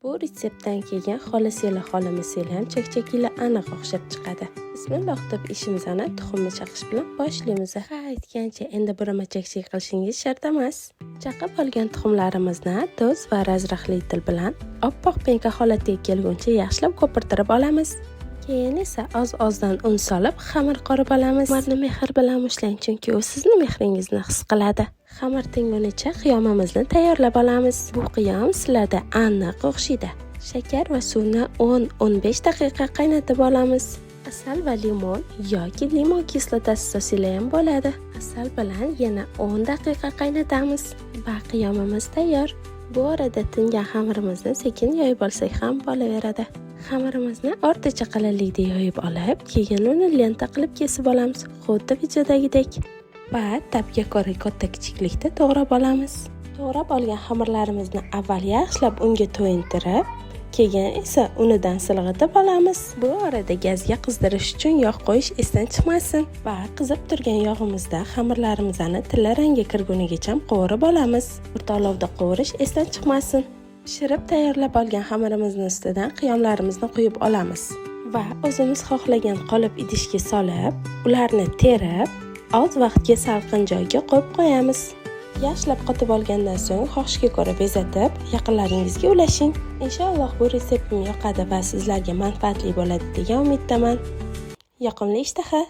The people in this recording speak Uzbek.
Bu retseptdan keyin xolisiyla xolamisiyle ham chakchakiyla aniq o'xshab chiqadi. Bismillah deb ishimizni tuxumni chaqish bilan boshlaymiz. Ha aytgancha endi burama chakchak qilishingiz shart emas. Chaqib olgan tuxumlarimizni tuz va razrahli til bilan oppoq penka holatiga kelguncha yaxshilab ko'pirtirib olamiz. Keyin esa oz-ozdan un solib xamir qorib olamiz. Xamirni mehr bilan ushlang, chunki u sizning mehringizni his qiladi. Xamir tingunicha qiyomimizni tayyorlab olamiz. Bu qiyom sizlarda aniq o'xshaydi. Shakar va suvni 10-15 daqiqa qaynatib olamiz. Asal va limon yoki limon kislotasi sosili ham bo'ladi. Asal bilan yana 10 daqiqa qaynatamiz va qiyomimiz tayyor. Bu orada tingan xamirimizni sekin yoyib olsak ham bo'laveradi. Xamirimizni o'rtacha qalinlikda yoyib olib, keyin uni lenta qilib kesib olamiz, xuddi videodagidek. Va tabga ko'ra katta kichiklikda to'g'rab olamiz. To'g'rab olgan xamirlarimizni avval yaxshilab unga to'yintirib, keyin esa unidan silg'itib olamiz. Bu orada gazga qizdirish uchun yog' qo'yish esdan chiqmasin va qizib turgan yog'imizda xamirlarimizni tilla rangi kirgunigacha qovurib olamiz. O'rta olovda qovurish esdan chiqmasin. Pishirib tayyorlab olgan xamirimizni ustidan qiyomlarimizni quyib olamiz va o'zimiz xohlagan qolip idishga solib, ularni terib, oz vaqtga salqin joyga qo'yib qo'yamiz. Yaxshilab qotib olgandan so'ng xohishga ko'ra bezatib, yaqinlaringizga ulashing. Inshaalloh bu retseptim yoqadi va sizlarga manfaatli bo'ladi degan umiddaman. Yoqimli ishtaha!